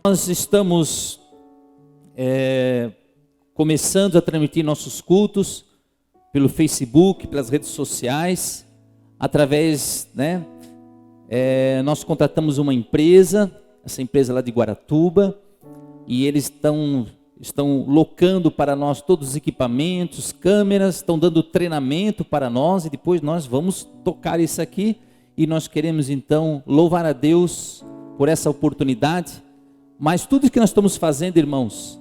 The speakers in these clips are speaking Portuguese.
Nós estamos começando a transmitir nossos cultos pelo Facebook, pelas redes sociais, através, nós contratamos uma empresa, essa empresa lá de Guaratuba, e eles estão locando para nós todos os equipamentos, câmeras, estão dando treinamento para nós, e depois nós vamos tocar isso aqui, e nós queremos então louvar a Deus por essa oportunidade. Mas tudo que nós estamos fazendo, irmãos,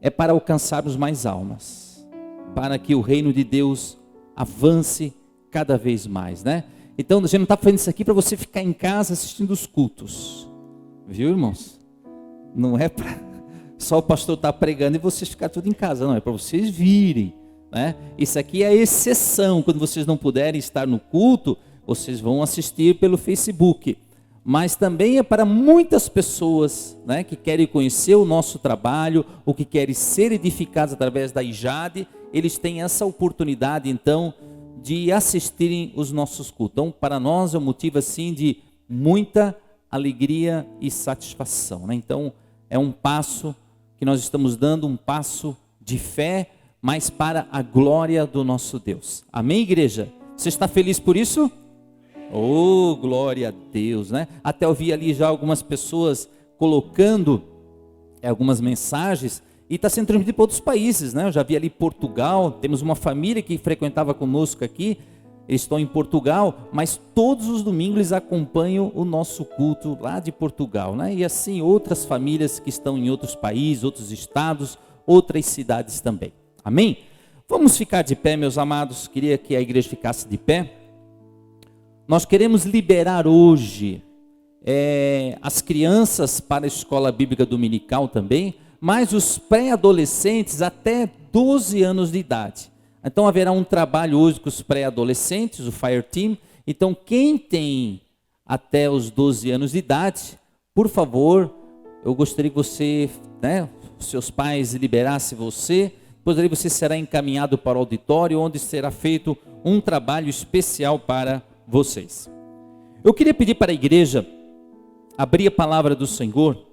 é para alcançarmos mais almas, para que o reino de Deus avance cada vez mais, Então, a gente não está fazendo isso aqui para você ficar em casa assistindo os cultos, viu, irmãos? Não é para só o pastor estar pregando e vocês ficar tudo em casa, não, é para vocês virem, Isso aqui é a exceção, quando vocês não puderem estar no culto, vocês vão assistir pelo Facebook. Mas também é para muitas pessoas, que querem conhecer o nosso trabalho, ou que querem ser edificados através da IJAD, eles têm essa oportunidade, então, de assistirem os nossos cultos. Então, para nós é um motivo, assim, de muita alegria e satisfação, Então, é um passo que nós estamos dando, um passo de fé, mas para a glória do nosso Deus. Amém, igreja? Você está feliz por isso? Oh, glória a Deus, Até eu vi ali já algumas pessoas colocando algumas mensagens, e está sendo transmitido para outros países, Eu já vi ali Portugal, temos uma família que frequentava conosco aqui, eles estão em Portugal, mas todos os domingos eles acompanham o nosso culto lá de Portugal, E assim outras famílias que estão em outros países, outros estados, outras cidades também. Amém? Vamos ficar de pé, meus amados, queria que a igreja ficasse de pé. Nós queremos liberar hoje as crianças para a escola bíblica dominical também, mas os pré-adolescentes até 12 anos de idade. Então haverá um trabalho hoje com os pré-adolescentes, o Fire Team. Então quem tem até os 12 anos de idade, por favor, eu gostaria que você, seus pais liberassem você, depois aí você será encaminhado para o auditório, onde será feito um trabalho especial para vocês. Eu queria pedir para a igreja abrir a palavra do Senhor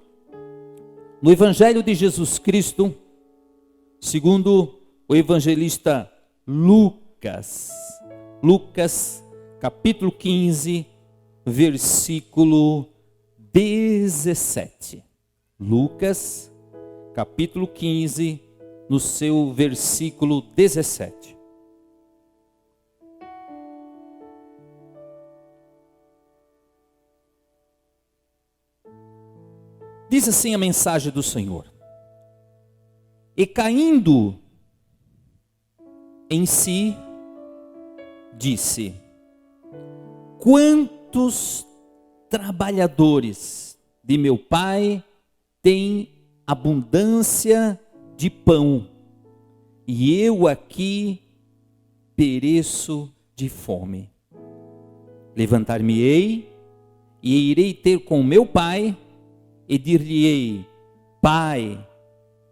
no Evangelho de Jesus Cristo, segundo o evangelista Lucas. Lucas, capítulo 15, versículo 17. Lucas, capítulo 15, no seu versículo 17. Diz assim a mensagem do Senhor: e caindo em si, disse: quantos trabalhadores de meu pai têm abundância de pão, e eu aqui pereço de fome. Levantar-me-ei e irei ter com meu pai, e dir-lhe-ei: Pai,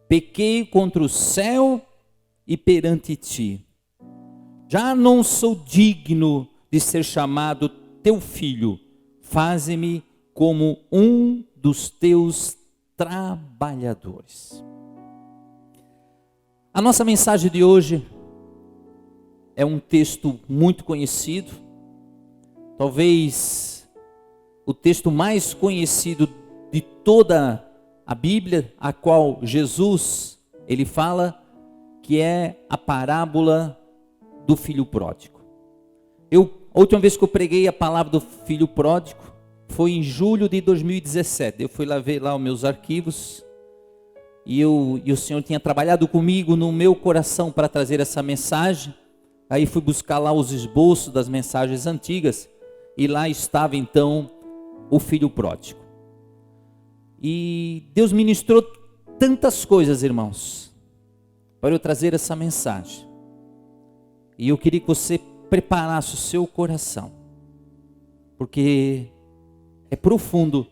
pequei contra o céu e perante ti. Já não sou digno de ser chamado teu filho. Faze-me como um dos teus trabalhadores. A nossa mensagem de hoje é um texto muito conhecido, talvez o texto mais conhecido de toda a Bíblia, a qual Jesus, ele fala, que é a parábola do filho pródigo. A última vez que eu preguei a palavra do filho pródigo foi em julho de 2017. Eu fui lá ver lá os meus arquivos e o Senhor tinha trabalhado comigo no meu coração para trazer essa mensagem. Aí fui buscar lá os esboços das mensagens antigas e lá estava então o filho pródigo. E Deus ministrou tantas coisas, irmãos, para eu trazer essa mensagem. E eu queria que você preparasse o seu coração, porque é profundo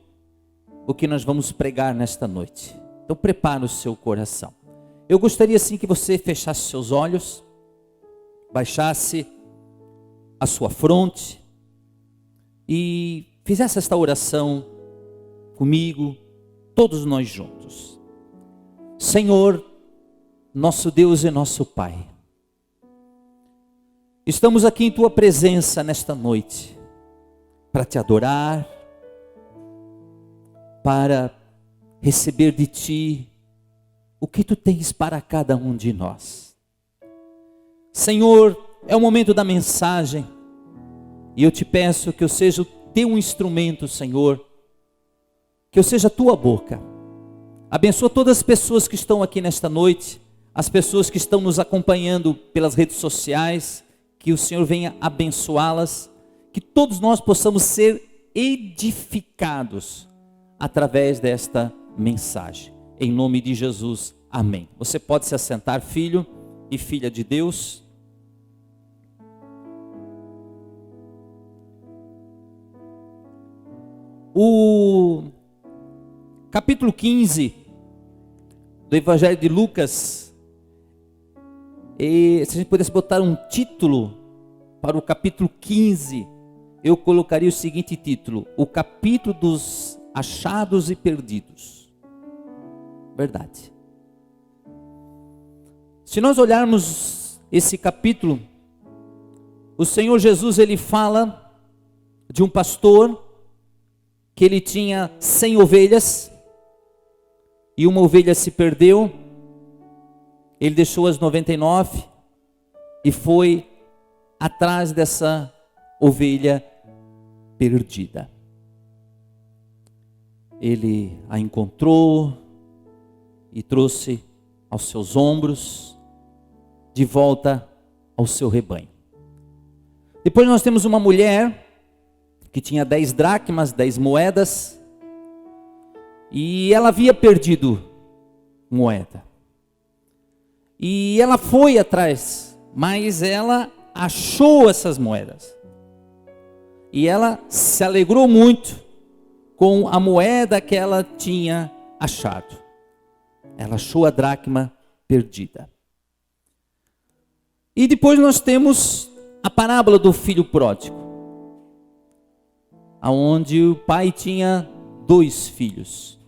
o que nós vamos pregar nesta noite. Então prepare o seu coração. Eu gostaria assim que você fechasse seus olhos, baixasse a sua fronte e fizesse esta oração comigo, todos nós juntos. Senhor, nosso Deus e nosso Pai, estamos aqui em Tua presença nesta noite, para Te adorar, para receber de Ti o que Tu tens para cada um de nós. Senhor, é o momento da mensagem, e eu Te peço que eu seja o Teu instrumento, Senhor, que eu seja a Tua boca. Abençoa todas as pessoas que estão aqui nesta noite, as pessoas que estão nos acompanhando pelas redes sociais, que o Senhor venha abençoá-las, que todos nós possamos ser edificados através desta mensagem. Em nome de Jesus, amém. Você pode se assentar, filho e filha de Deus. O capítulo 15 do Evangelho de Lucas, e se a gente pudesse botar um título para o capítulo 15, eu colocaria o seguinte título: o capítulo dos achados e perdidos. Verdade. Se nós olharmos esse capítulo, o Senhor Jesus, ele fala de um pastor que ele tinha 100 ovelhas, e uma ovelha se perdeu. Ele deixou as 99 e foi atrás dessa ovelha perdida. Ele a encontrou e trouxe aos seus ombros, de volta ao seu rebanho. Depois nós temos uma mulher que tinha 10 dracmas, 10 moedas, e ela havia perdido moeda. E ela foi atrás, mas ela achou essas moedas. E ela se alegrou muito com a moeda que ela tinha achado. Ela achou a dracma perdida. E depois nós temos a parábola do filho pródigo, aonde o pai tinha 2 filhos,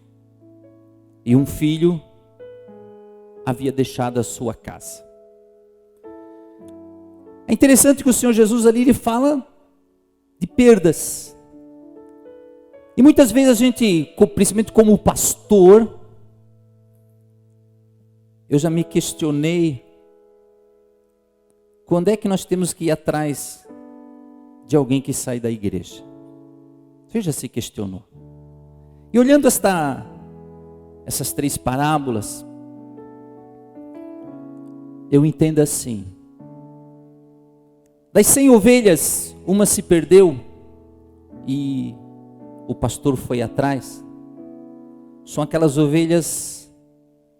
e um filho havia deixado a sua casa. É interessante que o Senhor Jesus ali, ele fala de perdas. E muitas vezes a gente, principalmente como pastor, eu já me questionei, quando é que nós temos que ir atrás de alguém que sai da igreja? Você já se questionou? E olhando essas 3 parábolas, eu entendo assim: das 100 ovelhas, uma se perdeu e o pastor foi atrás. São aquelas ovelhas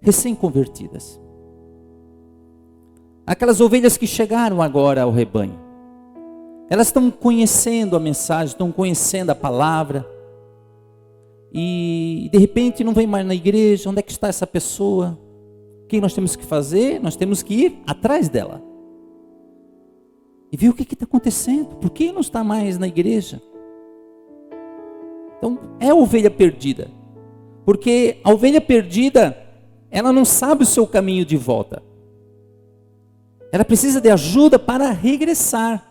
recém-convertidas, aquelas ovelhas que chegaram agora ao rebanho. Elas estão conhecendo a mensagem, estão conhecendo a palavra, e de repente não vem mais na igreja. Onde é que está essa pessoa? O que nós temos que fazer? Nós temos que ir atrás dela e ver o que está acontecendo. Por que não está mais na igreja? Então é a ovelha perdida, porque a ovelha perdida, ela não sabe o seu caminho de volta. Ela precisa de ajuda para regressar,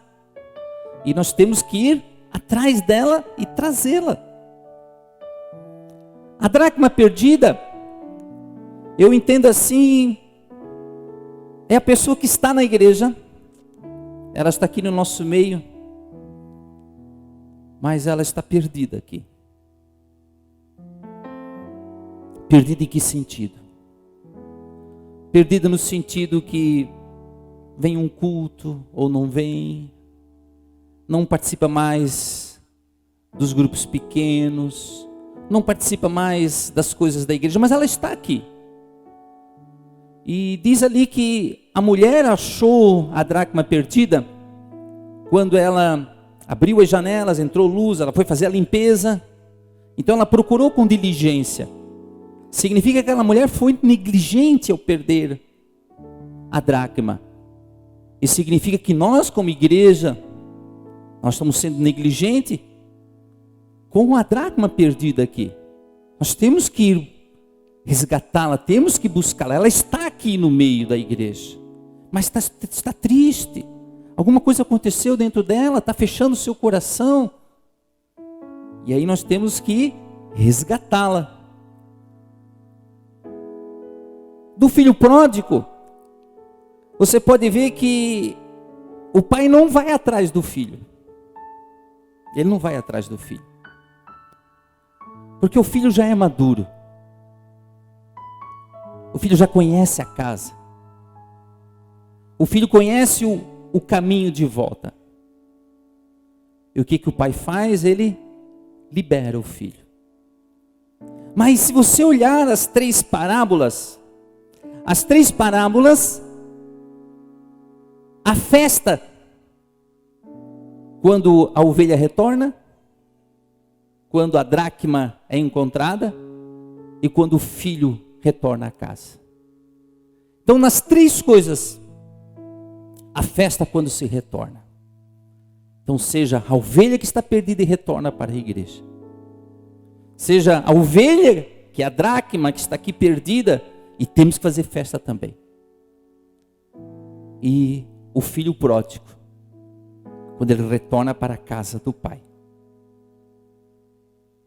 e nós temos que ir atrás dela e trazê-la. A dracma perdida, eu entendo assim, é a pessoa que está na igreja, ela está aqui no nosso meio, mas ela está perdida aqui. Perdida em que sentido? Perdida no sentido que vem um culto ou não vem, não participa mais dos grupos pequenos, não participa mais das coisas da igreja, mas ela está aqui. E diz ali que a mulher achou a dracma perdida quando ela abriu as janelas, entrou luz, ela foi fazer a limpeza. Então ela procurou com diligência. Significa que aquela mulher foi negligente ao perder a dracma. E significa que nós, como igreja, nós estamos sendo negligentes com a dracma perdida aqui. Nós temos que ir resgatá-la, temos que buscá-la. Ela está aqui no meio da igreja, mas está triste. Alguma coisa aconteceu dentro dela, está fechando o seu coração. E aí nós temos que resgatá-la. Do filho pródigo, você pode ver que o pai não vai atrás do filho. Ele não vai atrás do filho. Porque o filho já é maduro. O filho já conhece a casa. O filho conhece o caminho de volta. E o que o pai faz? Ele libera o filho. Mas se você olhar as três parábolas, a festa, quando a ovelha retorna, quando a dracma é encontrada e quando o filho retorna à casa. Então, nas três coisas, a festa quando se retorna. Então, seja a ovelha que está perdida e retorna para a igreja, seja a ovelha, que é a dracma, que está aqui perdida, e temos que fazer festa também. E o filho pródigo, quando ele retorna para a casa do pai.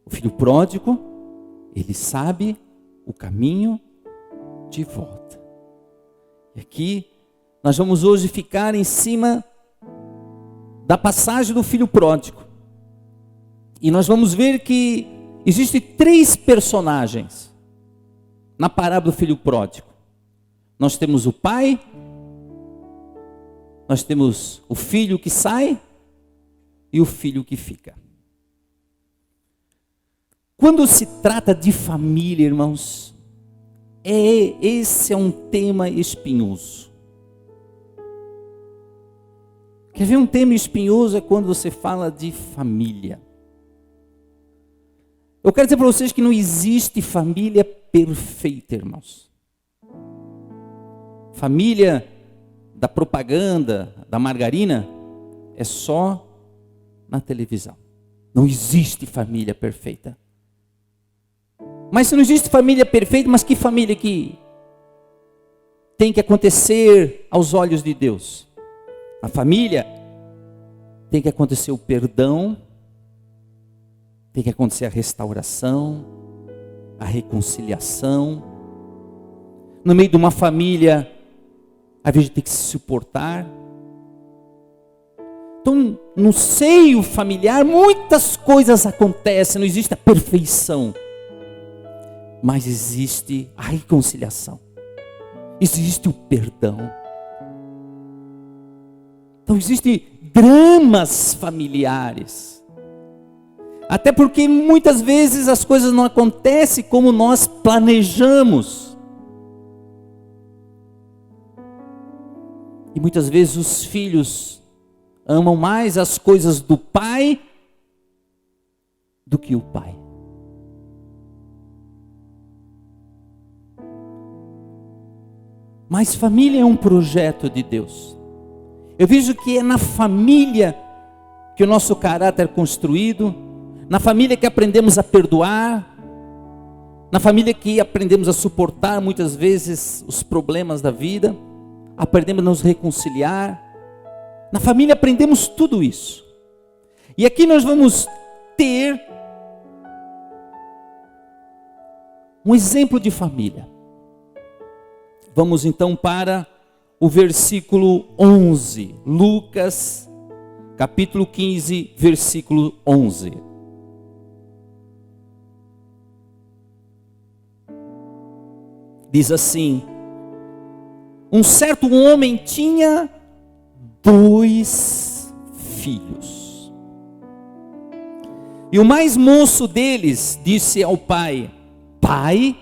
O filho pródigo, ele sabe o caminho de volta. E aqui, nós vamos hoje ficar em cima da passagem do filho pródigo. E nós vamos ver que existem três personagens na parábola do filho pródigo. Nós temos o pai, nós temos o filho que sai e o filho que fica. Quando se trata de família, irmãos, esse é um tema espinhoso. Quer ver um tema espinhoso? É quando você fala de família. Eu quero dizer para vocês que não existe família perfeita, irmãos. Família da propaganda, da margarina, é só na televisão. Não existe família perfeita. Mas se não existe família perfeita, mas que família que tem que acontecer aos olhos de Deus? A família tem que acontecer o perdão, tem que acontecer a restauração, a reconciliação. No meio de uma família, a gente tem que se suportar. Então, no seio familiar, muitas coisas acontecem, não existe a perfeição. Mas existe a reconciliação. Existe o perdão. Então, existem dramas familiares. Até porque muitas vezes as coisas não acontecem como nós planejamos. E muitas vezes os filhos amam mais as coisas do pai do que o pai. Mas família é um projeto de Deus. Eu vejo que é na família que o nosso caráter é construído, na família que aprendemos a perdoar, na família que aprendemos a suportar muitas vezes os problemas da vida, aprendemos a nos reconciliar. Na família aprendemos tudo isso. E aqui nós vamos ter um exemplo de família. Vamos então para o versículo 11, Lucas, capítulo 15, versículo 11. Diz assim: um certo homem tinha 2 filhos. E o mais moço deles disse ao pai: Pai,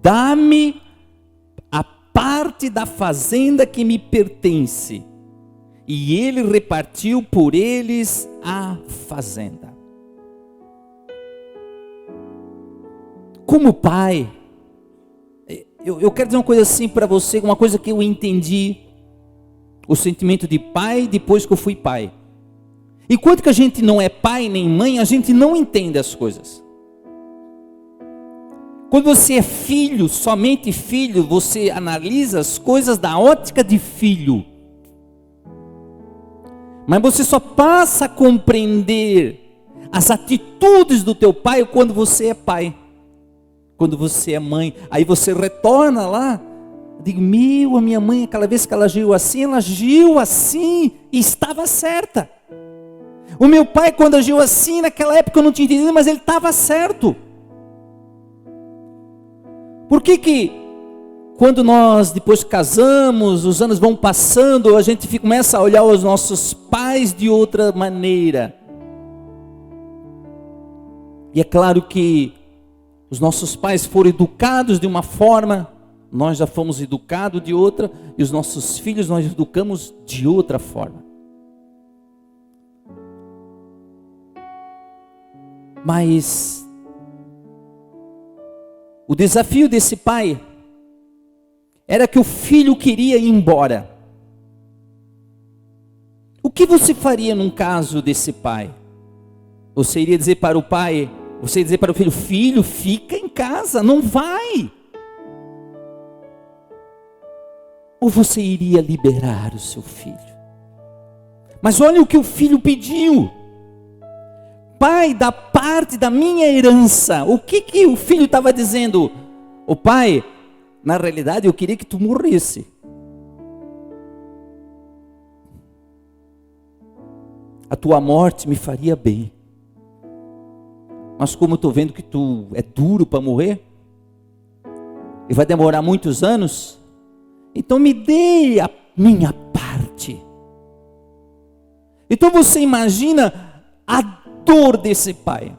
dá-me a parte da fazenda que me pertence. E ele repartiu por eles a fazenda. Como pai, eu quero dizer uma coisa assim para você, uma coisa que eu entendi, o sentimento de pai depois que eu fui pai. Enquanto que a gente não é pai nem mãe, a gente não entende as coisas. Quando você é filho, somente filho, você analisa as coisas da ótica de filho. Mas você só passa a compreender as atitudes do teu pai quando você é pai. Quando você é mãe. Aí você retorna lá. Digo, a minha mãe, aquela vez que ela agiu assim e estava certa. O meu pai, quando agiu assim, naquela época eu não tinha entendido, mas ele estava certo. Por que quando nós depois casamos, os anos vão passando, a gente começa a olhar os nossos pais de outra maneira? E é claro que os nossos pais foram educados de uma forma, nós já fomos educados de outra, e os nossos filhos nós educamos de outra forma. Mas o desafio desse pai era que o filho queria ir embora. O que você faria num caso desse pai? Você iria dizer para o pai, você ia dizer para o filho, filho, fica em casa, não vai. Ou você iria liberar o seu filho? Mas olha o que o filho pediu. Pai, da parte da minha herança. O que o filho estava dizendo? O pai, na realidade eu queria que tu morresse. A tua morte me faria bem. Mas como eu estou vendo que tu é duro para morrer, e vai demorar muitos anos, então me dê a minha parte. Então você imagina a dor desse pai,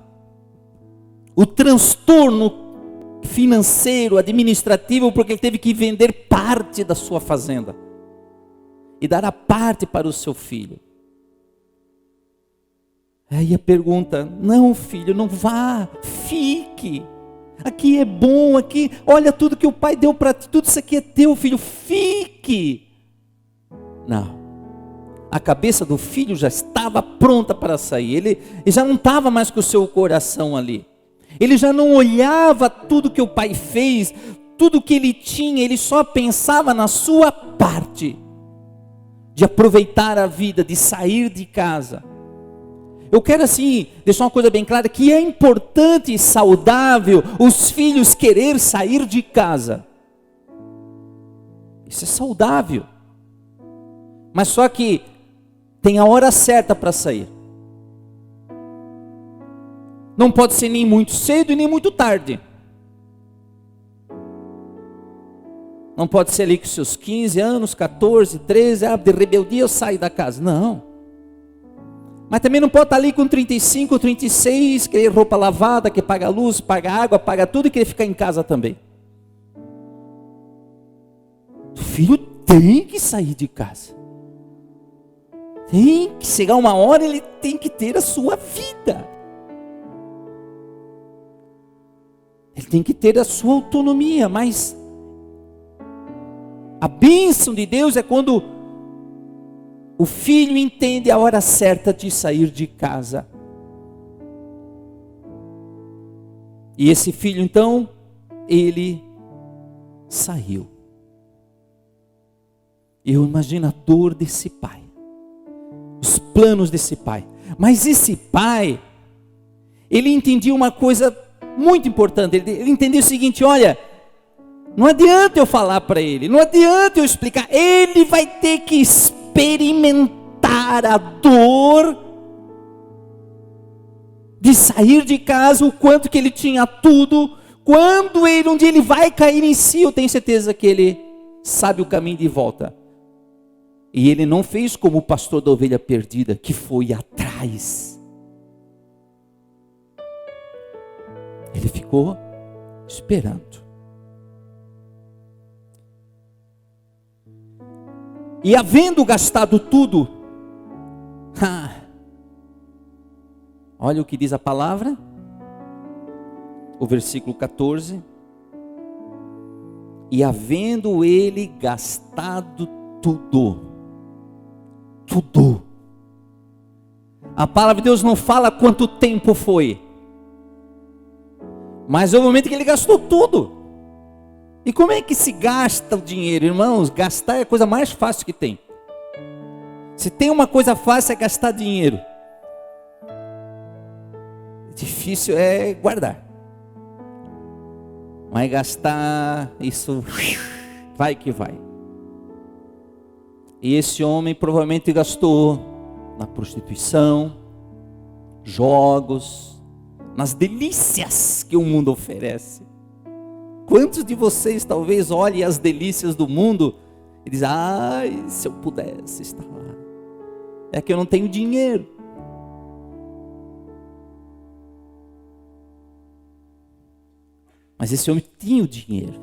o transtorno financeiro, administrativo, porque ele teve que vender parte da sua fazenda e dar a parte para o seu filho. Aí a pergunta, não filho, não vá, fique, aqui é bom, aqui, olha tudo que o pai deu para ti, tudo isso aqui é teu filho, fique. Não. A cabeça do filho já estava pronta para sair. Ele já não estava mais com o seu coração ali. Ele já não olhava tudo que o pai fez, tudo que ele tinha. Ele só pensava na sua parte, de aproveitar a vida, de sair de casa. Eu quero assim, deixar uma coisa bem clara, que é importante e saudável os filhos querer sair de casa. Isso é saudável. Mas só que tem a hora certa para sair. Não pode ser nem muito cedo e nem muito tarde. Não pode ser ali com seus 15 anos, 14, 13, de rebeldia eu saio da casa. Não. Mas também não pode estar ali com 35, 36, querer roupa lavada, que paga luz, paga água, paga tudo e querer ficar em casa também. O filho tem que sair de casa. Tem que chegar uma hora, ele tem que ter a sua vida. Ele tem que ter a sua autonomia, mas a bênção de Deus é quando o filho entende a hora certa de sair de casa. E esse filho então, ele saiu. Eu imagino a dor desse pai. Os planos desse pai. Mas esse pai, ele entendia uma coisa muito importante. Ele entendia o seguinte, olha, não adianta eu falar para ele, não adianta eu explicar, ele vai ter que experimentar a dor de sair de casa, o quanto que ele tinha tudo, quando um dia ele vai cair em si, eu tenho certeza que ele sabe o caminho de volta. E ele não fez como o pastor da ovelha perdida, que foi atrás. Ele ficou esperando. E havendo gastado tudo, olha o que diz a palavra, o versículo 14. E havendo ele gastado tudo. A palavra de Deus não fala quanto tempo foi, Mas houve um momento que ele gastou tudo. E como é que se gasta o dinheiro, irmãos? Gastar é a coisa mais fácil que tem. Se tem uma coisa fácil é gastar dinheiro. Difícil é guardar. Mas gastar, isso vai que vai. E esse homem provavelmente gastou na prostituição, jogos, nas delícias que o mundo oferece. Quantos de vocês talvez olhem as delícias do mundo e dizem: ai, se eu pudesse estar lá. É que eu não tenho dinheiro. Mas esse homem tinha o dinheiro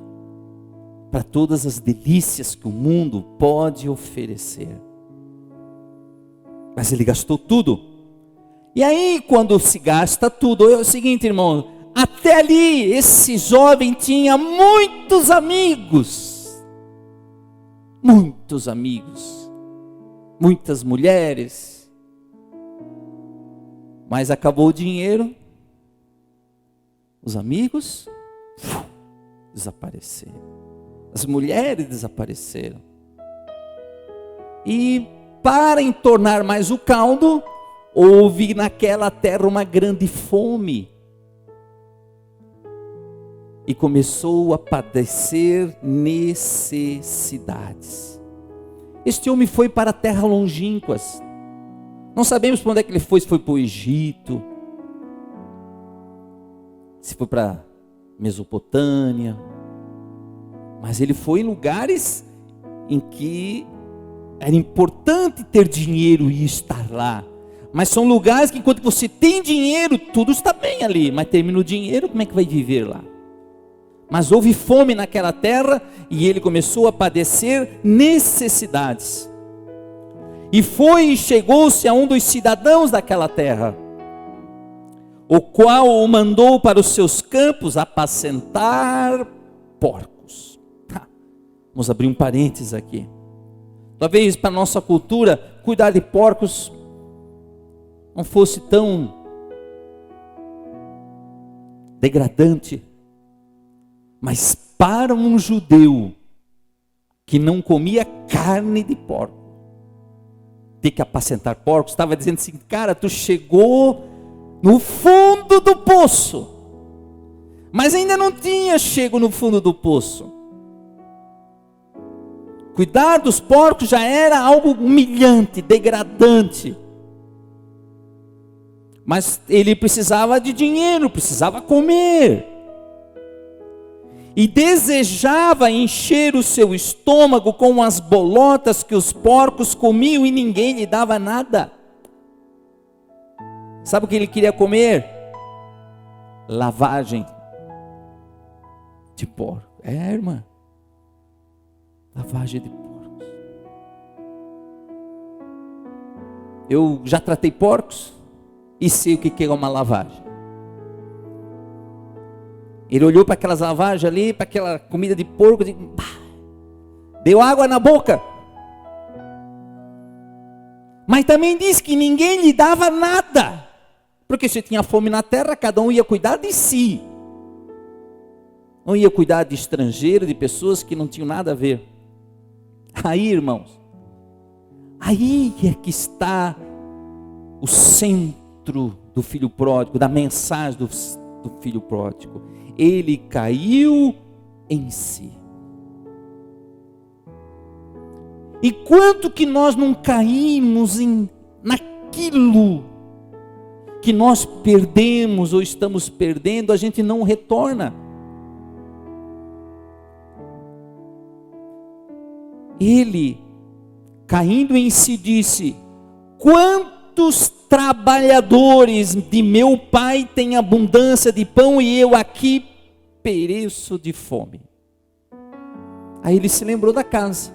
para todas as delícias que o mundo pode oferecer. Mas ele gastou tudo. E aí, quando se gasta tudo, é o seguinte, irmão: até ali, esse jovem tinha muitos amigos. Muitos amigos. Muitas mulheres. Mas acabou o dinheiro. Os amigos desapareceram. As mulheres desapareceram. E para entornar mais o caldo, houve naquela terra uma grande fome. E começou a padecer necessidades. Este homem foi para a terra longínquas. Não sabemos para onde é que ele foi, se foi para o Egito, se foi para Mesopotâmia. Mas ele foi em lugares em que era importante ter dinheiro e estar lá. Mas são lugares que enquanto você tem dinheiro, tudo está bem ali. Mas termina o dinheiro, como é que vai viver lá? Mas houve fome naquela terra e ele começou a padecer necessidades. E foi e chegou-se a um dos cidadãos daquela terra, o qual o mandou para os seus campos apacentar porcos. Vamos abrir um parênteses aqui. Talvez para a nossa cultura, cuidar de porcos não fosse tão degradante. Mas para um judeu que não comia carne de porco, ter que apacentar porcos, estava dizendo assim: cara, tu chegou no fundo do poço, mas ainda não tinha chego no fundo do poço. Cuidar dos porcos já era algo humilhante, degradante. Mas ele precisava de dinheiro, precisava comer. E desejava encher o seu estômago com as bolotas que os porcos comiam e ninguém lhe dava nada. Sabe o que ele queria comer? Lavagem de porco. É, irmã. Lavagem de porcos. Eu já tratei porcos e sei o que é uma lavagem. Ele olhou para aquelas lavagens ali, para aquela comida de porco, e deu água na boca. Mas também disse que ninguém lhe dava nada, porque se tinha fome na terra, cada um ia cuidar de si. Não ia cuidar de estrangeiro, de pessoas que não tinham nada a ver. Aí, irmãos, aí é que está o centro do filho pródigo, da mensagem do filho pródigo. Ele caiu em si. E quanto que nós não caímos naquilo que nós perdemos ou estamos perdendo, a gente não retorna. Ele, caindo em si, disse: quantos trabalhadores de meu pai têm abundância de pão e eu aqui pereço de fome. Aí ele se lembrou da casa.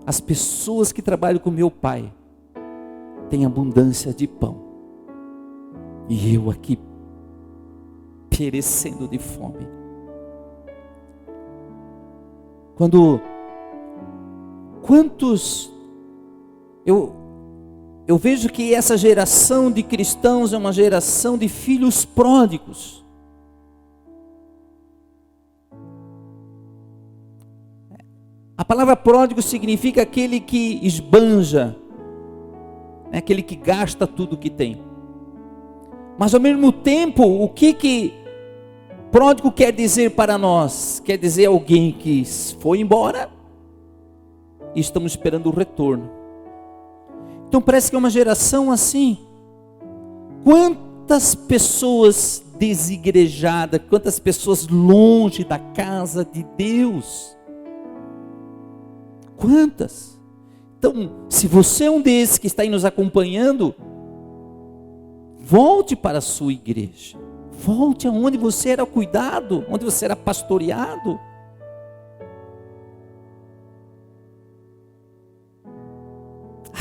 As pessoas que trabalham com meu pai têm abundância de pão e eu aqui perecendo de fome. Quantos eu eu vejo que essa geração de cristãos é uma geração de filhos pródigos. A palavra pródigo significa aquele que esbanja, aquele que gasta tudo que tem. Mas ao mesmo tempo, o que pródigo quer dizer para nós? Quer dizer alguém que foi embora e estamos esperando o retorno. Então parece que é uma geração assim. Quantas pessoas desigrejadas, quantas pessoas longe da casa de Deus. Quantas? Então, se você é um desses que está aí nos acompanhando, volte para a sua igreja. Volte aonde você era cuidado, onde você era pastoreado.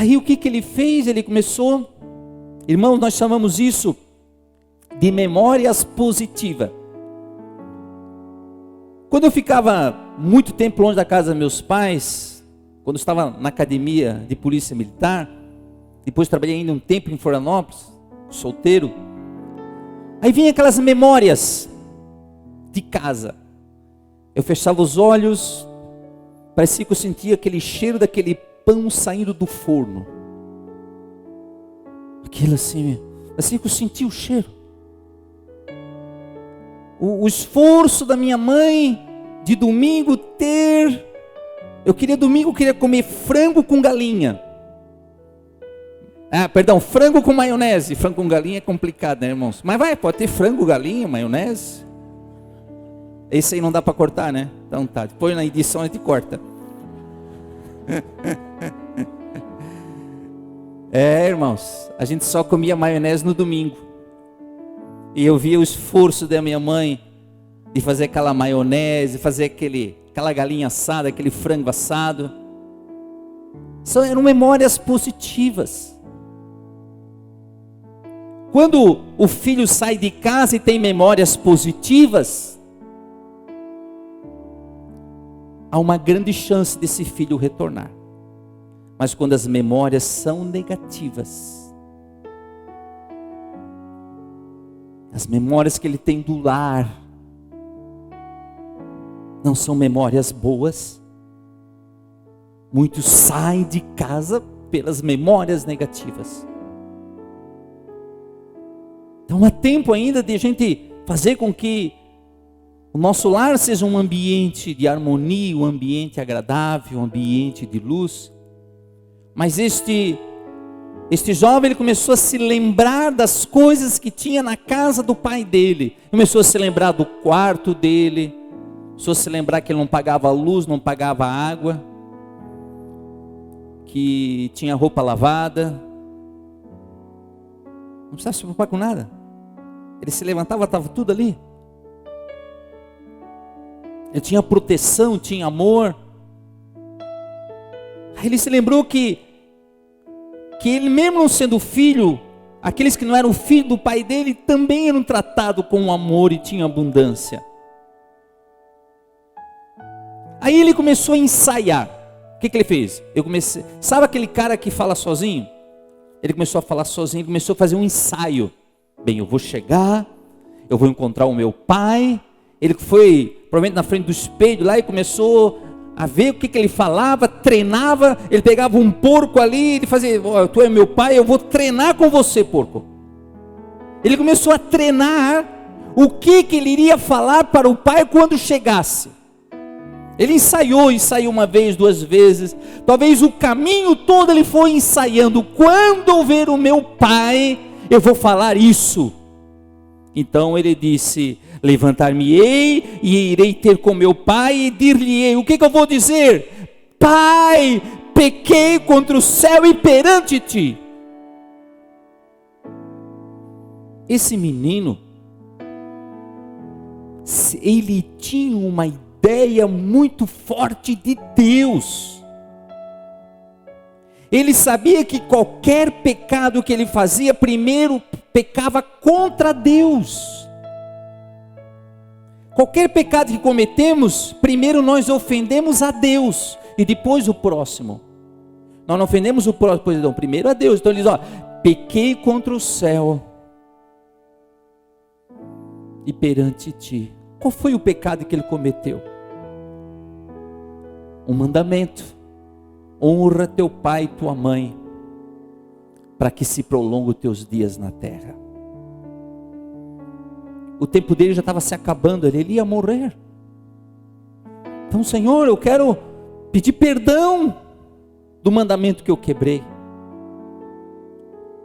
Aí o que ele fez? Ele começou, irmãos, nós chamamos isso de memórias positivas. Quando eu ficava muito tempo longe da casa dos meus pais, quando eu estava na academia de polícia militar, depois trabalhei ainda um tempo em Florianópolis, solteiro, aí vinha aquelas memórias de casa. Eu fechava os olhos, parecia que eu sentia aquele cheiro daquele pão saindo do forno. Aquilo assim que eu sentia o cheiro. O esforço da minha mãe de domingo domingo eu queria comer frango com galinha. Frango com maionese. Frango com galinha é complicado, né, irmãos? Mas pode ter frango, galinha, maionese. Esse aí não dá para cortar, né? Então tá, depois na edição a gente corta. Irmãos, a gente só comia maionese no domingo. E eu via o esforço da minha mãe de fazer aquela maionese, fazer aquela galinha assada, aquele frango assado. Eram memórias positivas. Quando o filho sai de casa e tem memórias positivas, há uma grande chance desse filho retornar. Mas quando as memórias são negativas, as memórias que ele tem do lar, não são memórias boas. Muitos saem de casa pelas memórias negativas. Então há tempo ainda de a gente fazer com que o nosso lar seja um ambiente de harmonia, um ambiente agradável, um ambiente de luz. Mas este jovem, ele começou a se lembrar das coisas que tinha na casa do pai dele. Começou a se lembrar do quarto dele. Começou a se lembrar que ele não pagava luz, não pagava água. Que tinha roupa lavada. Não precisava se preocupar com nada. Ele se levantava, estava tudo ali. Ele tinha proteção, tinha amor. Aí ele se lembrou que ele mesmo não sendo filho, aqueles que não eram filho do pai dele, também eram tratados com amor e tinham abundância. Aí ele começou a ensaiar. O que ele fez? Sabe aquele cara que fala sozinho? Ele começou a falar sozinho, começou a fazer um ensaio. Bem, eu vou chegar, eu vou encontrar o meu pai. Ele foi, provavelmente na frente do espelho lá, e começou a ver o que ele falava, treinava. Ele pegava um porco ali, ele fazia: tu é meu pai, eu vou treinar com você, porco. Ele começou a treinar o que ele iria falar para o pai quando chegasse. Ele ensaiou uma vez, duas vezes, talvez o caminho todo ele foi ensaiando. Quando eu ver o meu pai, eu vou falar isso. Então ele disse: levantar-me-ei e irei ter com meu pai e dir-lhe-ei. O que eu vou dizer? Pai, pequei contra o céu e perante ti. Esse menino, ele tinha uma ideia muito forte de Deus. Ele sabia que qualquer pecado que ele fazia, primeiro pecava contra Deus. Qualquer pecado que cometemos, primeiro nós ofendemos a Deus e depois o próximo. Nós não ofendemos o próximo, pois não, primeiro a Deus. Então ele diz, ó, pequei contra o céu e perante ti. Qual foi o pecado que ele cometeu? Um mandamento: honra teu pai e tua mãe, para que se prolongue os teus dias na terra. O tempo dele já estava se acabando, ele ia morrer. Então, Senhor, eu quero pedir perdão do mandamento que eu quebrei.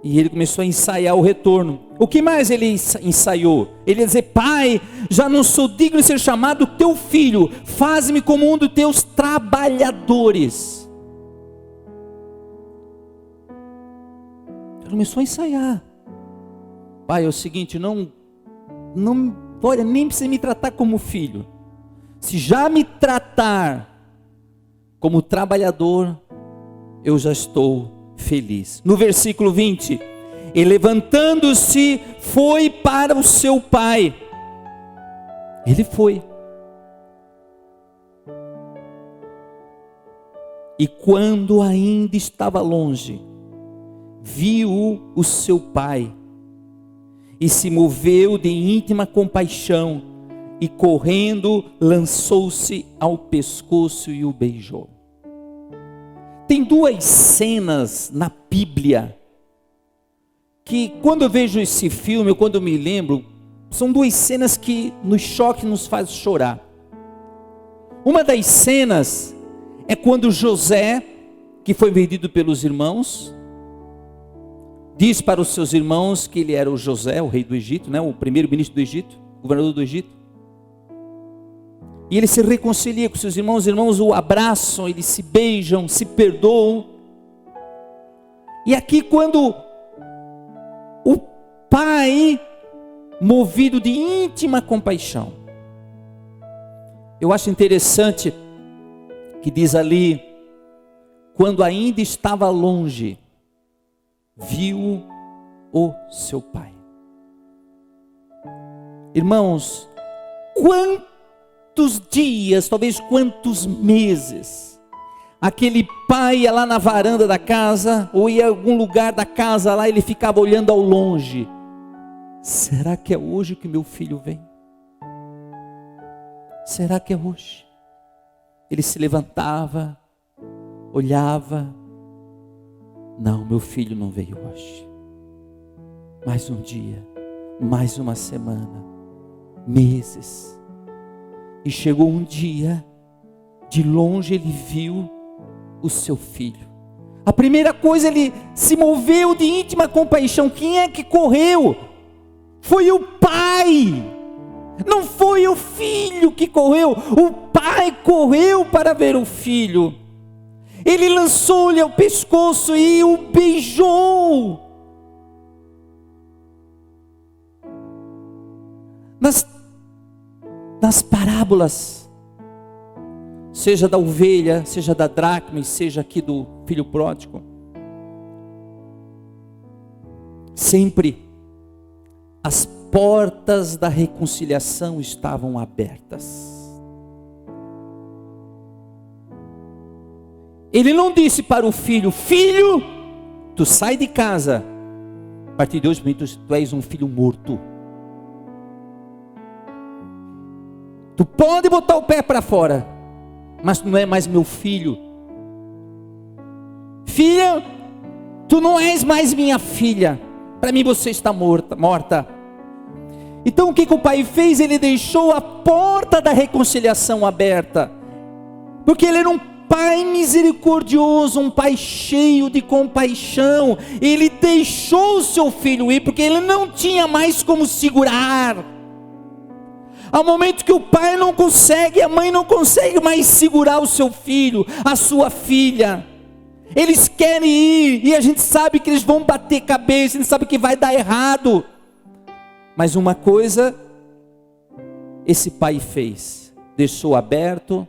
E ele começou a ensaiar o retorno. O que mais ele ensaiou? Ele ia dizer, pai, já não sou digno de ser chamado teu filho, faz-me como um dos teus trabalhadores. Ele começou a ensaiar. Pai, é o seguinte, olha, nem precisa me tratar como filho. Se já me tratar como trabalhador, eu já estou feliz. No versículo 20, e levantando-se, foi para o seu pai. Ele foi. E quando ainda estava longe, viu o seu pai, e se moveu de íntima compaixão, e correndo, lançou-se ao pescoço e o beijou. Tem duas cenas na Bíblia, que quando eu vejo esse filme, ou quando eu me lembro, são duas cenas que nos choquem, nos faz chorar. Uma das cenas é quando José, que foi vendido pelos irmãos, diz para os seus irmãos que ele era o José, o rei do Egito, né? O primeiro ministro do Egito, governador do Egito. E ele se reconcilia com seus irmãos, os irmãos o abraçam, eles se beijam, se perdoam. E aqui quando o pai, movido de íntima compaixão, eu acho interessante que diz ali, quando ainda estava longe, viu o seu pai. Irmãos, quantos dias, talvez quantos meses, aquele pai ia lá na varanda da casa, ou ia em algum lugar da casa lá, ele ficava olhando ao longe. Será que é hoje que meu filho vem? Será que é hoje? Ele se levantava, olhava, não, meu filho não veio hoje. Mais um dia, mais uma semana, meses. E chegou um dia, de longe ele viu o seu filho. A primeira coisa, ele se moveu de íntima compaixão. Quem é que correu? Foi o pai. Não foi o filho que correu. O pai correu para ver o filho. Ele lançou-lhe ao pescoço e o beijou. Nas parábolas, seja da ovelha, seja da dracma, e seja aqui do filho pródigo, sempre as portas da reconciliação estavam abertas. Ele não disse para o filho, filho, tu sai de casa, a partir de hoje tu és um filho morto. Tu pode botar o pé para fora, mas tu não é mais meu filho. Filha, tu não és mais minha filha. Para mim você está morta. Então o que o pai fez? Ele deixou a porta da reconciliação aberta. Porque ele era um pai misericordioso, um pai cheio de compaixão. Ele deixou o seu filho ir, porque ele não tinha mais como segurar. Ao momento que o pai não consegue, a mãe não consegue mais segurar o seu filho, a sua filha. Eles querem ir, e a gente sabe que eles vão bater cabeça, a gente sabe que vai dar errado. Mas uma coisa, esse pai fez, deixou aberta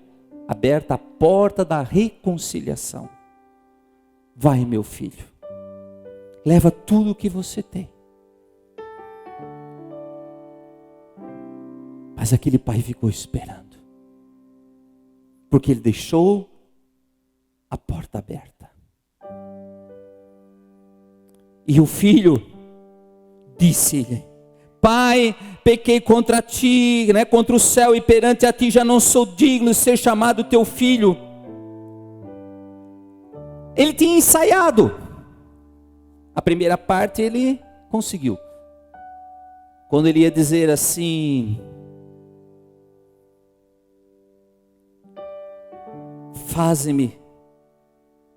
a porta da reconciliação. Vai, meu filho, leva tudo o que você tem. Mas aquele pai ficou esperando, porque ele deixou a porta aberta. E o filho disse-lhe: Pai, pequei contra ti, contra o céu, e perante a ti já não sou digno de ser chamado teu filho. Ele tinha ensaiado. A primeira parte ele conseguiu. Quando ele ia dizer assim: faze-me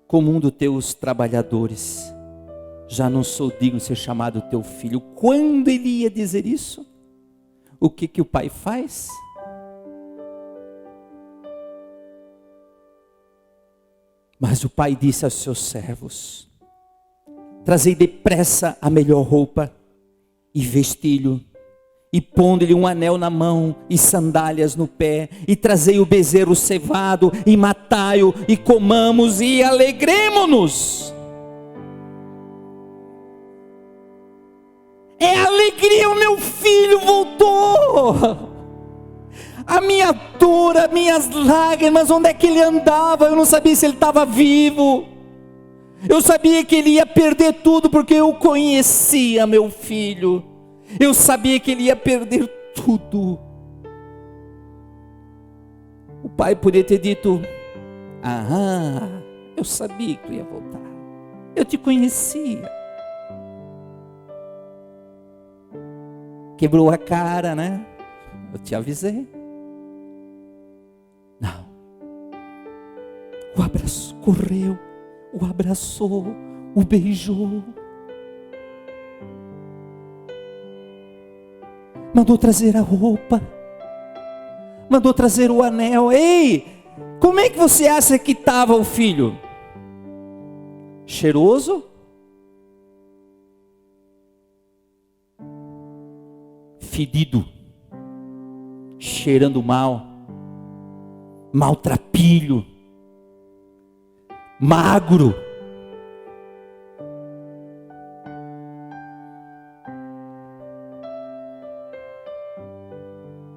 como um dos teus trabalhadores, já não sou digno de ser chamado teu filho. Quando ele ia dizer isso, o que o pai faz? Mas o pai disse aos seus servos: trazei depressa a melhor roupa e vestilho, e pondo-lhe um anel na mão e sandálias no pé, e trazei o bezerro cevado e matai-o, e comamos e alegremo-nos. É alegria, o meu filho voltou. A minha dor, as minhas lágrimas, onde é que ele andava? Eu não sabia se ele estava vivo. Eu sabia que ele ia perder tudo, porque eu conhecia meu filho. Eu sabia que ele ia perder tudo. O pai poderia ter dito: eu sabia que tu ia voltar. Eu te conhecia. Quebrou a cara, Eu te avisei. Não. O abraço, correu, o abraçou, o beijou. Mandou trazer a roupa. Mandou trazer o anel. Ei, como é que você acha que estava o filho? Cheiroso? Fedido, cheirando mal, maltrapilho, magro.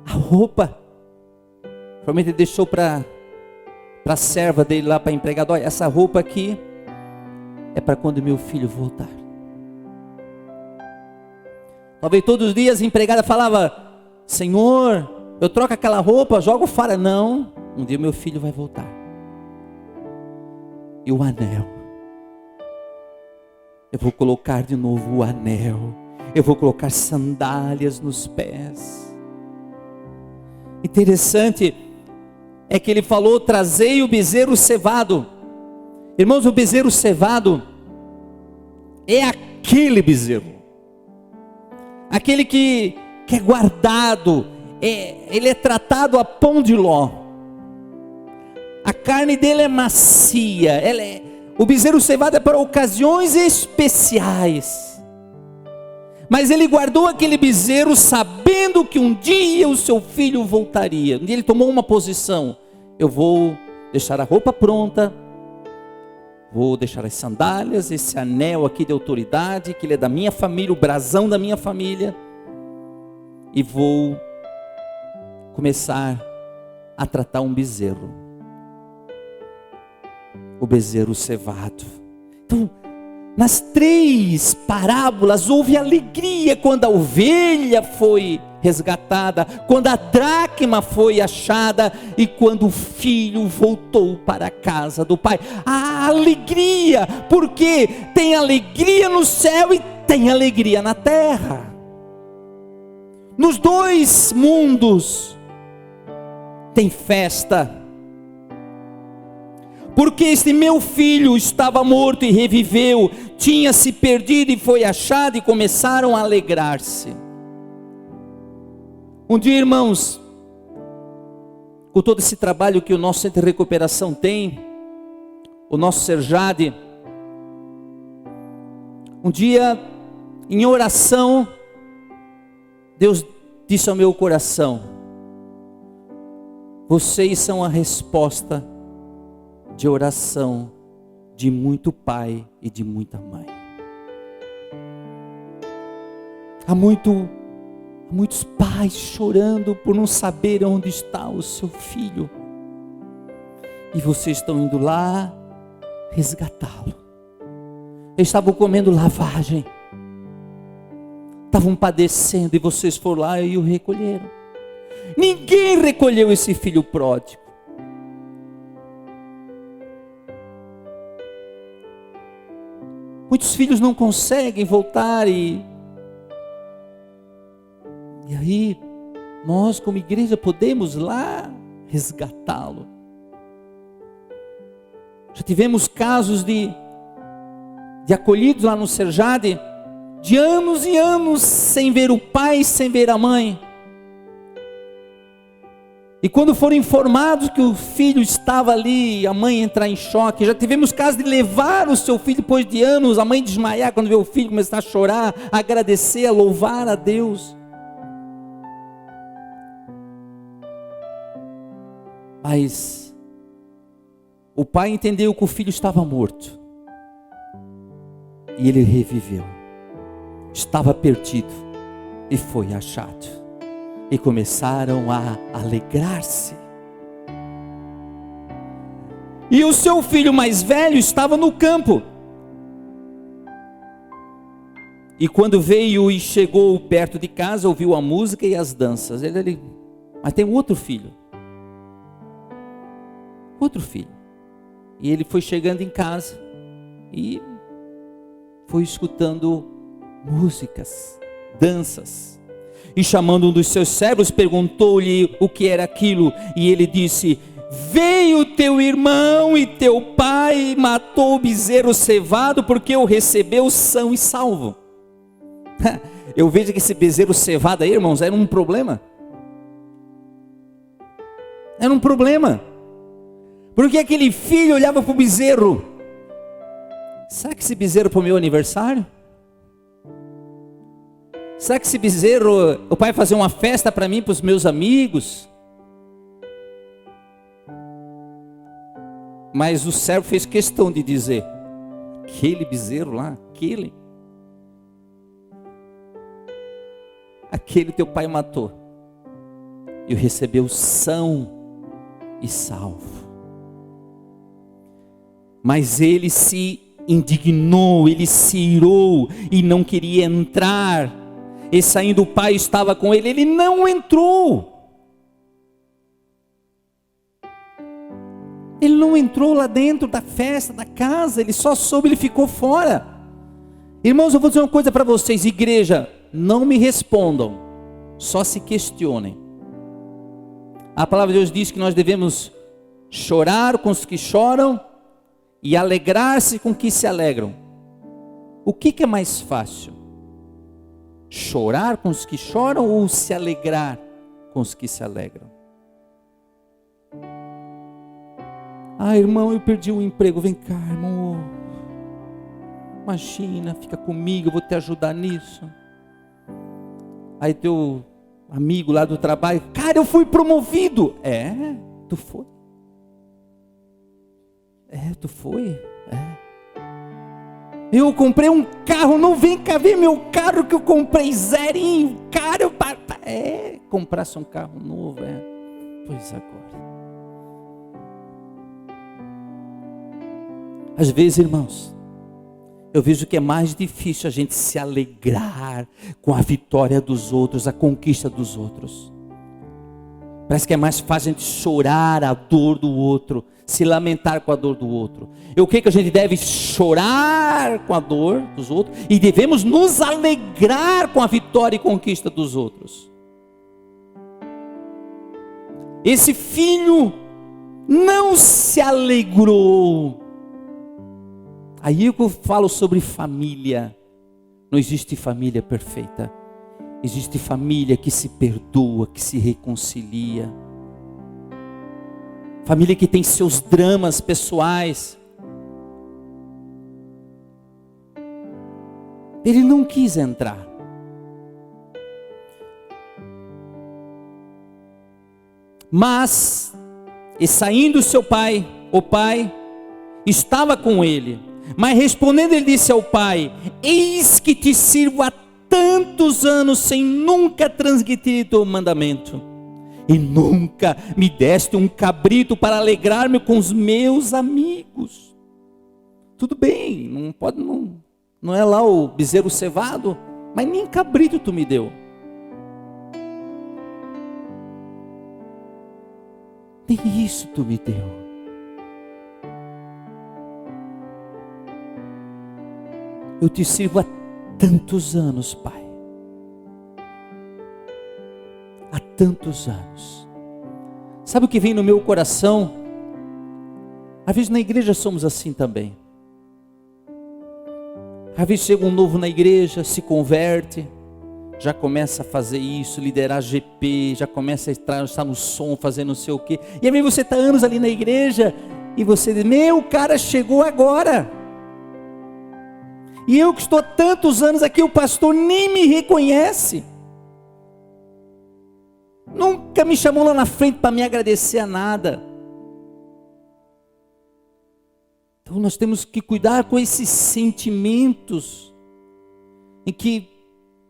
A roupa, provavelmente ele deixou para a serva dele lá, para a empregada: olha, essa roupa aqui é para quando meu filho voltar. Talvez todos os dias a empregada falava: Senhor, eu troco aquela roupa, jogo fora. Não, um dia meu filho vai voltar. E o anel, eu vou colocar de novo o anel, eu vou colocar sandálias nos pés. Interessante é que ele falou: trazei o bezerro cevado. Irmãos, o bezerro cevado é aquele bezerro, aquele que é guardado, ele é tratado a pão de ló. A carne dele é macia. O bezerro cevado é para ocasiões especiais. Mas ele guardou aquele bezerro sabendo que um dia o seu filho voltaria. Um dia ele tomou uma posição: eu vou deixar a roupa pronta, vou deixar as sandálias, esse anel aqui de autoridade, que ele é da minha família, o brasão da minha família, e vou começar a tratar um bezerro, o bezerro cevado. Então, nas 3 parábolas houve alegria quando a ovelha foi resgatada, quando a dracma foi achada e quando o filho voltou para a casa do pai. A alegria, porque tem alegria no céu e tem alegria na terra. Nos 2 mundos tem festa. Porque este meu filho estava morto e reviveu, tinha se perdido e foi achado, e começaram a alegrar-se. Um dia, irmãos, com todo esse trabalho que o nosso Centro de Recuperação tem, o nosso Serjade, um dia, em oração, Deus disse ao meu coração: vocês são a resposta de oração de muito pai e de muita mãe. Há muitos pais chorando por não saber onde está o seu filho, e vocês estão indo lá resgatá-lo. Eles estavam comendo lavagem. Estavam padecendo e vocês foram lá e o recolheram. Ninguém recolheu esse filho pródigo. Muitos filhos não conseguem voltar e aí nós como igreja podemos lá resgatá-lo. Já tivemos casos de acolhidos lá no Serjade, de anos e anos sem ver o pai, sem ver a mãe. E quando foram informados que o filho estava ali, a mãe entrar em choque. Já tivemos casos de levar o seu filho depois de anos, a mãe desmaiar quando vê o filho começar a chorar, a agradecer, a louvar a Deus. Mas o pai entendeu que o filho estava morto. E ele reviveu. Estava perdido e foi achado. E começaram a alegrar-se. E o seu filho mais velho estava no campo. E quando veio e chegou perto de casa, ouviu a música e as danças. Mas tem outro filho. Outro filho. E ele foi chegando em casa e foi escutando músicas, danças. E chamando um dos seus servos, perguntou-lhe o que era aquilo. E ele disse: veio teu irmão e teu pai matou o bezerro cevado, porque o recebeu são e salvo. Eu vejo que esse bezerro cevado aí, irmãos, era um problema. Era um problema. Porque aquele filho olhava para o bezerro. Será que esse bezerro para o meu aniversário? Será que esse bezerro, o pai fazer uma festa para mim, para os meus amigos? Mas o servo fez questão de dizer: aquele bezerro lá, aquele teu pai matou e o recebeu são e salvo. Mas ele se indignou, ele se irou e não queria entrar. E saindo o pai estava com ele, ele não entrou. Ele não entrou lá dentro da festa, da casa, ele só soube, ele ficou fora. Irmãos, eu vou dizer uma coisa para vocês, igreja, não me respondam, só se questionem. A palavra de Deus diz que nós devemos chorar com os que choram e alegrar-se com os que se alegram. O que é mais fácil? Chorar com os que choram ou se alegrar com os que se alegram? Ah, irmão, eu perdi o emprego. Vem cá, irmão. Imagina, fica comigo, eu vou te ajudar nisso. Aí teu amigo lá do trabalho: cara, eu fui promovido. É, tu foi. Tu foi? Eu comprei um carro, não vem cá ver meu carro que eu comprei zerinho. Cara, comprasse um carro novo, Pois agora. Às vezes, irmãos, eu vejo que é mais difícil a gente se alegrar com a vitória dos outros, a conquista dos outros. Parece que é mais fácil a gente chorar a dor do outro, se lamentar com a dor do outro. E o que a gente deve? Chorar com a dor dos outros e devemos nos alegrar com a vitória e conquista dos outros. Esse filho não se alegrou. Aí eu falo sobre família. Não existe família perfeita. Existe família que se perdoa, que se reconcilia. Família que tem seus dramas pessoais. Ele não quis entrar. Mas, e saindo seu pai, o pai estava com ele. Mas respondendo ele disse ao pai: eis que te sirvo há tantos anos sem nunca transgredir teu mandamento. E nunca me deste um cabrito para alegrar-me com os meus amigos. Tudo bem, Não é lá o bezerro cevado, mas nem cabrito tu me deu. Nem isso tu me deu. Eu te sirvo há tantos anos, Pai. Há tantos anos. Sabe o que vem no meu coração? Às vezes na igreja somos assim também. Às vezes chega um novo na igreja, se converte, já começa a fazer isso, liderar GP, já começa a estar no som, fazendo não sei o quê. E aí você está anos ali na igreja e você diz, meu, cara chegou agora. E eu que estou há tantos anos aqui, o pastor nem me reconhece. Nunca me chamou lá na frente para me agradecer a nada. Então nós temos que cuidar com esses sentimentos em que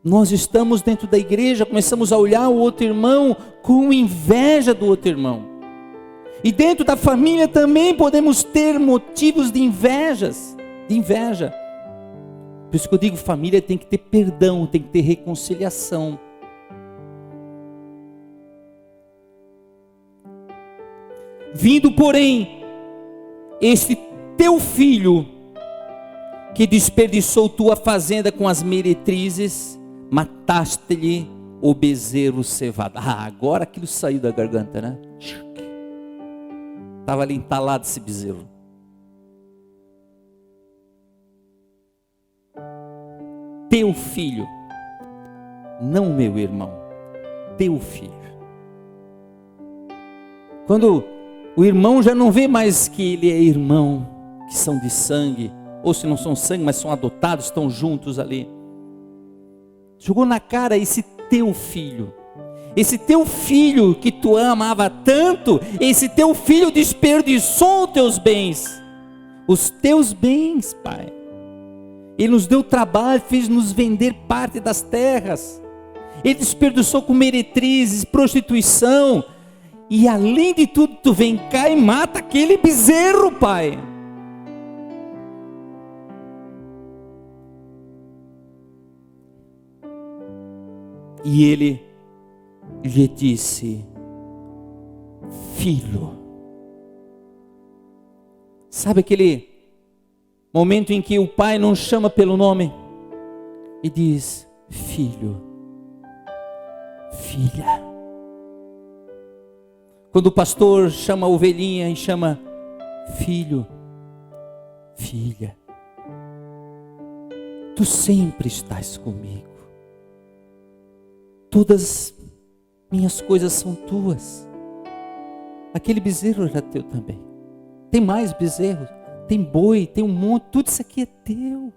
nós estamos dentro da igreja, começamos a olhar o outro irmão com inveja do outro irmão. E dentro da família também podemos ter motivos de inveja. Por isso que eu digo, família tem que ter perdão, tem que ter reconciliação. Vindo, porém, este teu filho, que desperdiçou tua fazenda com as meretrizes, mataste-lhe o bezerro cevado. Agora aquilo saiu da garganta, né? Estava ali entalado esse bezerro. Teu filho, não meu irmão, teu filho. Quando o irmão já não vê mais que ele é irmão, que são de sangue, ou se não são sangue, mas são adotados, estão juntos ali. Jogou na cara esse teu filho que tu amava tanto, esse teu filho desperdiçou os teus bens, Pai. Ele nos deu trabalho, fez nos vender parte das terras. Ele desperdiçou com meretrizes, prostituição. E além de tudo, tu vem cá e mata aquele bezerro, Pai. E ele lhe disse, filho. Sabe aquele momento em que o pai não chama pelo nome e diz, filho, filha. Quando o pastor chama a ovelhinha e chama, filho, filha, tu sempre estás comigo. Todas minhas coisas são tuas. Aquele bezerro era teu também. Tem mais bezerros, tem boi, tem um monte, tudo isso aqui é teu.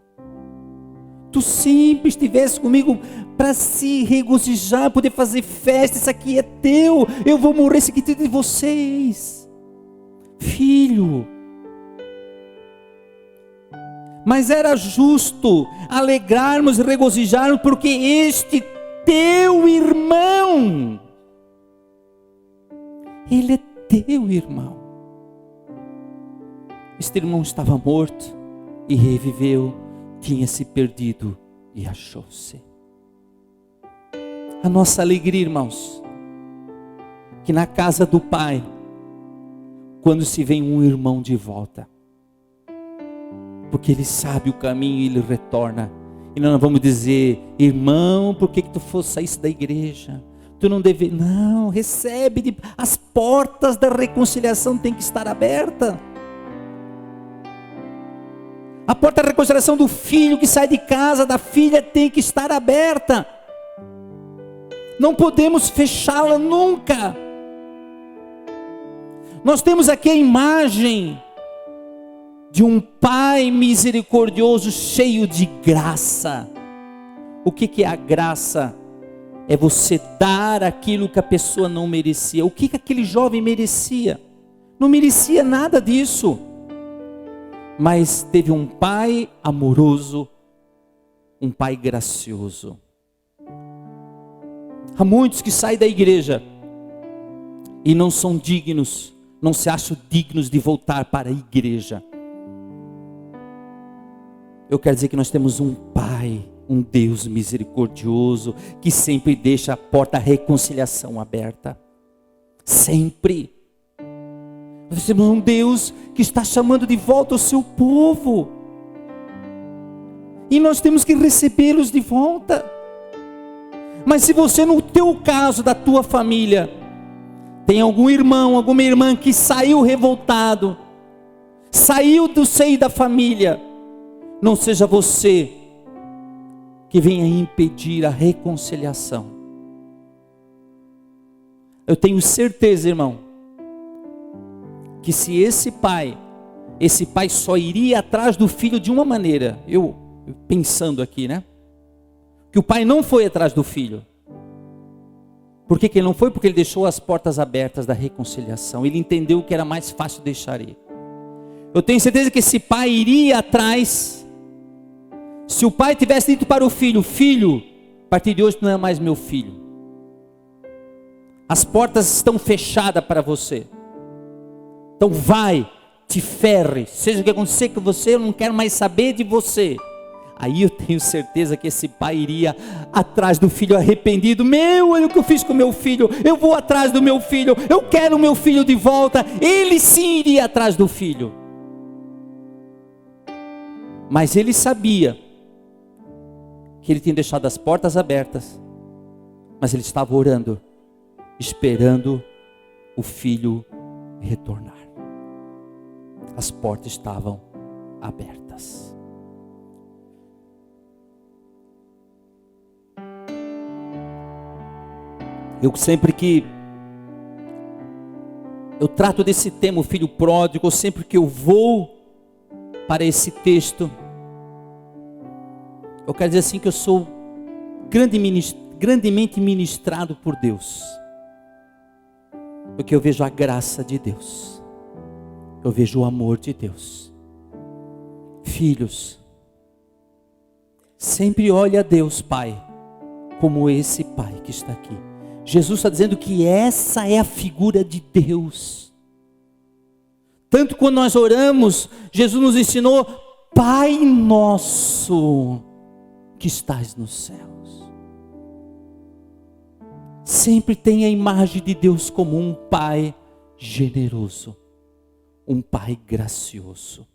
Tu sempre estivesse comigo para se regozijar, poder fazer festa, isso aqui é teu. Eu vou morrer, isso aqui é de vocês. Filho. Mas era justo alegrarmos e regozijarmos, porque este teu irmão, ele é teu irmão. Este irmão estava morto e reviveu, tinha se perdido e achou-se. A nossa alegria, irmãos, que na casa do Pai, quando se vem um irmão de volta, porque ele sabe o caminho e ele retorna. E nós não vamos dizer, irmão, por que tu saísse da igreja? Tu não deve, não, recebe, as portas da reconciliação têm que estar abertas. A porta da reconciliação do filho que sai de casa, da filha, tem que estar aberta. Não podemos fechá-la nunca. Nós temos aqui a imagem de um Pai misericordioso, cheio de graça. O que é a graça? É você dar aquilo que a pessoa não merecia. O que aquele jovem merecia? Não merecia nada disso. Mas teve um Pai amoroso, um Pai gracioso. Há muitos que saem da igreja e não são dignos, não se acham dignos de voltar para a igreja. Eu quero dizer que nós temos um Pai, um Deus misericordioso, que sempre deixa a porta da reconciliação aberta. Sempre. Nós temos um Deus que está chamando de volta o seu povo. E nós temos que recebê-los de volta. Mas se você, no teu caso, da tua família, tem algum irmão, alguma irmã que saiu revoltado, saiu do seio da família, não seja você que venha impedir a reconciliação. Eu tenho certeza, irmão, que se esse pai só iria atrás do filho de uma maneira, eu pensando aqui, né? Que o pai não foi atrás do filho. Por que ele não foi? Porque ele deixou as portas abertas da reconciliação. Ele entendeu que era mais fácil deixar ir. Eu tenho certeza que esse pai iria atrás. Se o pai tivesse dito para o filho: filho, a partir de hoje tu não é mais meu filho. As portas estão fechadas para você. Então vai, te ferre. Seja o que acontecer com você, eu não quero mais saber de você. Aí eu tenho certeza que esse pai iria atrás do filho arrependido. Olha o que eu fiz com meu filho. Eu vou atrás do meu filho. Eu quero o meu filho de volta. Ele sim iria atrás do filho. Mas ele sabia que ele tinha deixado as portas abertas. Mas ele estava orando, esperando o filho retornar. As portas estavam abertas. Eu sempre que eu trato desse tema, o filho pródigo, sempre que eu vou para esse texto, eu quero dizer assim que eu sou grandemente ministrado por Deus. Porque eu vejo a graça de Deus. Eu vejo o amor de Deus. Filhos, sempre olhe a Deus Pai, como esse Pai que está aqui. Jesus está dizendo que essa é a figura de Deus. Tanto quando nós oramos, Jesus nos ensinou: Pai nosso que estás nos céus. Sempre tem a imagem de Deus como um Pai generoso, um Pai gracioso.